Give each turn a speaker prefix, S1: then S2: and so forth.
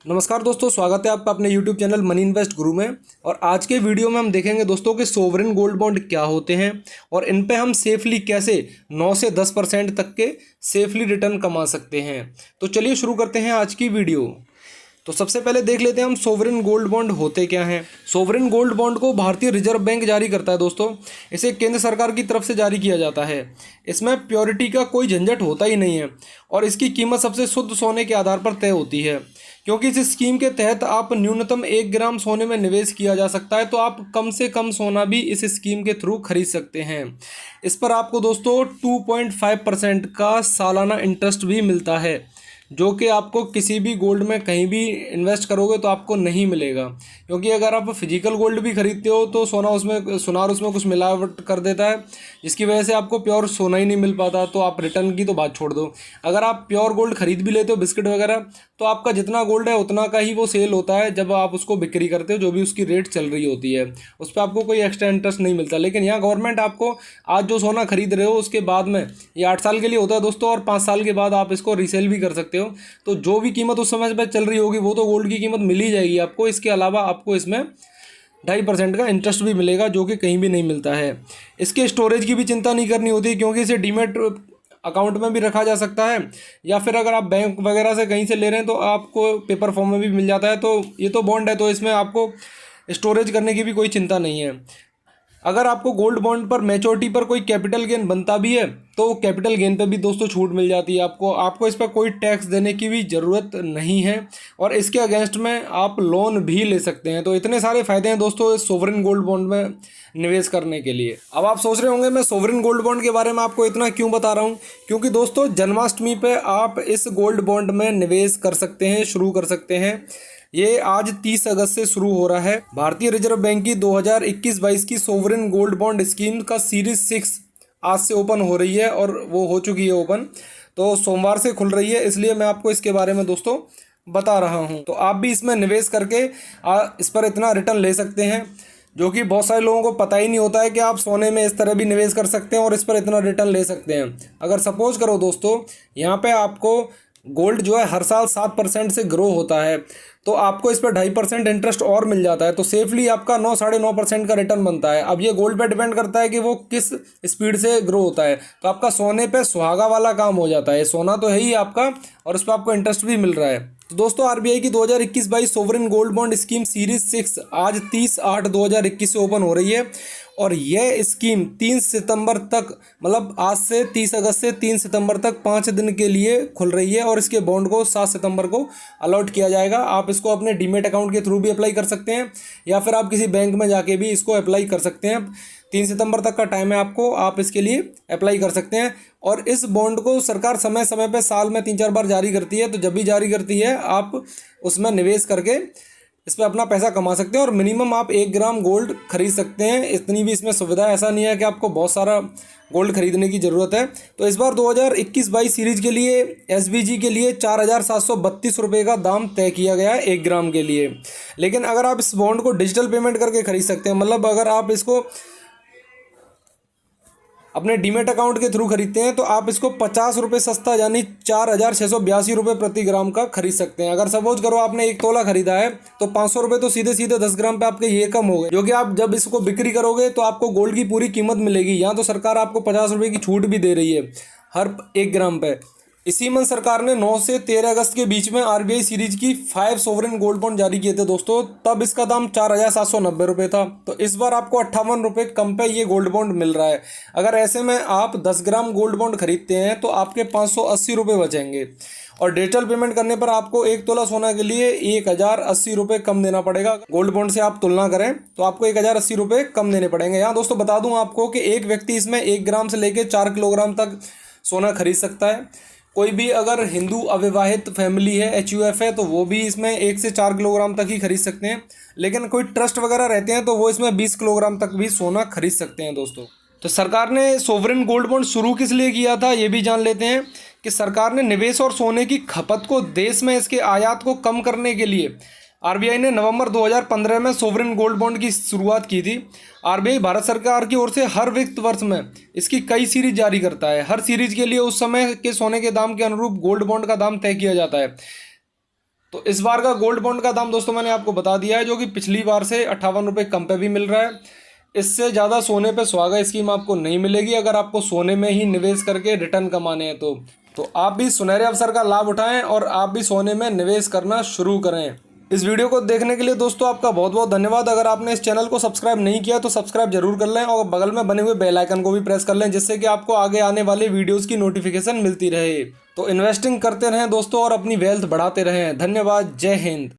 S1: नमस्कार दोस्तों, स्वागत है आपका अपने YouTube चैनल मनी इन्वेस्ट गुरु में। और आज के वीडियो में हम देखेंगे दोस्तों कि सोवरेन गोल्ड बॉन्ड क्या होते हैं और इन पे हम सेफली कैसे 9 से 10% तक के सेफली रिटर्न कमा सकते हैं। तो चलिए शुरू करते हैं आज की वीडियो। तो सबसे पहले देख लेते हैं हम सोवरेन गोल्ड बॉन्ड होते क्या हैं। सोवरेन गोल्ड बॉन्ड को भारतीय रिजर्व बैंक जारी करता है दोस्तों। इसे केंद्र सरकार की तरफ से जारी किया जाता है। इसमें प्योरिटी का कोई झंझट होता ही नहीं है और इसकी कीमत सबसे शुद्ध सोने के आधार पर तय होती है। क्योंकि इस स्कीम के तहत आप न्यूनतम 1 ग्राम सोने में निवेश किया जा सकता है, तो आप कम से कम सोना भी इस स्कीम के थ्रू खरीद सकते हैं। इस पर आपको दोस्तों 2.5% का सालाना इंटरेस्ट भी मिलता है, जो कि आपको किसी भी गोल्ड में कहीं भी इन्वेस्ट करोगे तो आपको नहीं मिलेगा। क्योंकि अगर आप फिजिकल गोल्ड भी खरीदते हो तो सुनार उसमें कुछ मिलावट कर देता है, जिसकी वजह से आपको प्योर सोना ही नहीं मिल पाता। तो आप रिटर्न की तो बात छोड़ दो, अगर आप प्योर गोल्ड खरीद भी लेते हो बिस्किट वगैरह, तो आपका जितना गोल्ड है उतना का ही वो सेल होता है जब आप उसको बिक्री करते हो। जो भी उसकी रेट चल रही होती है उस पर आपको कोई एक्स्ट्रा इंटरेस्ट नहीं मिलता। लेकिन यहाँ गवर्नमेंट आपको आज जो सोना खरीद रहे हो उसके बाद में, ये 8 साल के लिए होता है दोस्तों, और 5 साल के बाद आप इसको रीसेल भी कर सकते हो। तो जो भी कीमत उस समय पे चल रही होगी वो तो गोल्ड की कीमत मिल ही जाएगी आपको। इसके अलावा आपको इसमें 2.5% का इंटरेस्ट भी मिलेगा, जो कि कहीं भी नहीं मिलता है। इसके स्टोरेज की भी चिंता नहीं करनी होती, क्योंकि इसे डीमेट अकाउंट में भी रखा जा सकता है, या फिर अगर आप बैंक वगैरह से कहीं से ले रहे हैं तो आपको पेपर फॉर्म में भी मिल जाता है। तो ये तो बॉन्ड है, तो इसमें आपको स्टोरेज करने की भी कोई चिंता नहीं है। अगर आपको गोल्ड बॉन्ड पर मैच्योरिटी पर कोई कैपिटल गेन बनता भी है तो कैपिटल गेन पे भी दोस्तों छूट मिल जाती है आपको इस पर कोई टैक्स देने की भी ज़रूरत नहीं है, और इसके अगेंस्ट में आप लोन भी ले सकते हैं। तो इतने सारे फ़ायदे हैं दोस्तों इस सोवरेन गोल्ड बॉन्ड में निवेश करने के लिए। अब आप सोच रहे होंगे मैं सोवरेन गोल्ड बॉन्ड के बारे में आपको इतना क्यों बता रहा हूँ। क्योंकि दोस्तों जन्माष्टमी पे आप इस गोल्ड बॉन्ड में निवेश कर सकते हैं, शुरू कर सकते हैं। ये आज 30 अगस्त से शुरू हो रहा है। भारतीय रिजर्व बैंक की 2021-22 की सोवरेन गोल्ड बॉन्ड स्कीम का सीरीज 6 आज से ओपन हो रही है, और वो हो चुकी है ओपन। तो सोमवार से खुल रही है, इसलिए मैं आपको इसके बारे में दोस्तों बता रहा हूँ। तो आप भी इसमें निवेश करके इस पर इतना रिटर्न ले सकते हैं, जो कि बहुत सारे लोगों को पता ही नहीं होता है कि आप सोने में इस तरह भी निवेश कर सकते हैं और इस पर इतना रिटर्न ले सकते हैं। अगर सपोज करो दोस्तों, यहाँ पे आपको गोल्ड जो है हर साल 7% से ग्रो होता है, तो आपको इस पर 2.5% इंटरेस्ट और मिल जाता है। तो सेफली आपका 9-9.5% का रिटर्न बनता है। अब ये गोल्ड पे डिपेंड करता है कि वो किस स्पीड से ग्रो होता है। तो आपका सोने पे सुहागा वाला काम हो जाता है। सोना तो है ही आपका, और उस पर आपको इंटरेस्ट भी मिल रहा है। तो दोस्तों आरबीआई की 2021-22 sovereign gold bond scheme series 6 आज 30/8/2021 से ओपन हो रही है, और यह स्कीम 3 सितंबर तक, मतलब आज से 30 अगस्त से 3 सितंबर तक 5 दिन के लिए खुल रही है। और इसके बॉन्ड को 7 सितंबर को अलॉट किया जाएगा। आप इसको अपने डीमेट अकाउंट के थ्रू भी अप्लाई कर सकते हैं, या फिर आप किसी बैंक में जाके भी इसको अप्लाई कर सकते हैं। 3 सितंबर तक का टाइम है आपको, आप इसके लिए अप्लाई कर सकते हैं। और इस बॉन्ड को सरकार समय समय पर साल में 3-4 बार जारी करती है। तो जब भी जारी करती है आप उसमें निवेश करके इस पर अपना पैसा कमा सकते हैं, और मिनिमम आप 1 ग्राम गोल्ड खरीद सकते हैं। इतनी भी इसमें सुविधा, ऐसा नहीं है कि आपको बहुत सारा गोल्ड खरीदने की ज़रूरत है। तो इस बार 2021-22 सीरीज के लिए एसबीजी के लिए 4,732 रुपये का दाम तय किया गया है 1 ग्राम के लिए। लेकिन अगर आप इस बॉन्ड को डिजिटल पेमेंट करके खरीद सकते हैं, मतलब अगर आप इसको अपने डीमेट अकाउंट के थ्रू खरीदते हैं तो आप इसको 50 रुपये सस्ता, यानी 4,682 रुपये प्रति ग्राम का खरीद सकते हैं। अगर सपोज करो आपने 1 तोला खरीदा है तो 500 रुपये तो सीधे सीधे 10 ग्राम पे आपके ये कम हो गए, जो कि आप जब इसको बिक्री करोगे तो आपको गोल्ड की पूरी कीमत मिलेगी। यहाँ तो सरकार आपको 50 रुपये की छूट भी दे रही है हर 1 ग्राम पे। इसी मंथ सरकार ने 9 से 13 अगस्त के बीच में आरबीआई सीरीज की 5 सोवरेन गोल्ड बॉन्ड जारी किए थे दोस्तों। तब इसका दाम 4,790 रुपये था। तो इस बार आपको 58 रुपये कम पे ये गोल्ड बॉन्ड मिल रहा है। अगर ऐसे में आप 10 ग्राम गोल्ड बॉन्ड खरीदते हैं तो आपके 580 रुपये बचेंगे, और डिजिटल पेमेंट करने पर आपको 1 तोला सोना के लिए 1,080 रुपये कम देना पड़ेगा। गोल्ड बॉन्ड से आप तुलना करें तो आपको 1,080 रुपये कम देने पड़ेंगे। यहाँ दोस्तों बता दूँ आपको कि एक व्यक्ति इसमें 1 ग्राम से लेकर 4 किलोग्राम तक सोना खरीद सकता है। कोई भी अगर हिंदू अविवाहित फैमिली है, HUF है, तो वो भी इसमें 1 से 4 किलोग्राम तक ही खरीद सकते हैं। लेकिन कोई ट्रस्ट वगैरह रहते हैं तो वो इसमें 20 किलोग्राम तक भी सोना खरीद सकते हैं दोस्तों। तो सरकार ने सोवरेन गोल्ड बॉन्ड शुरू किस लिए किया था ये भी जान लेते हैं। कि सरकार ने निवेश और सोने की खपत को देश में इसके आयात को कम करने के लिए आरबीआई ने नवंबर 2015 में सोवरेन गोल्ड बॉन्ड की शुरुआत की थी। आरबीआई भारत सरकार की ओर से हर वित्त वर्ष में इसकी कई सीरीज जारी करता है। हर सीरीज के लिए उस समय के सोने के दाम के अनुरूप गोल्ड बॉन्ड का दाम तय किया जाता है। तो इस बार का गोल्ड बॉन्ड का दाम दोस्तों मैंने आपको बता दिया है, जो कि पिछली बार से 58 रुपये कम पे भी मिल रहा है। इससे ज़्यादा सोने पे सुहागा स्कीम आपको नहीं मिलेगी अगर आपको सोने में ही निवेश करके रिटर्न कमाने हैं तो आप भी सुनहरे अवसर का लाभ उठाएं और आप भी सोने में निवेश करना शुरू करें। इस वीडियो को देखने के लिए दोस्तों आपका बहुत बहुत धन्यवाद। अगर आपने इस चैनल को सब्सक्राइब नहीं किया तो सब्सक्राइब जरूर कर लें और बगल में बने हुए बेल आइकन को भी प्रेस कर लें, जिससे कि आपको आगे आने वाले वीडियोस की नोटिफिकेशन मिलती रहे। तो इन्वेस्टिंग करते रहें दोस्तों और अपनी वेल्थ बढ़ाते रहें। धन्यवाद। जय हिंद।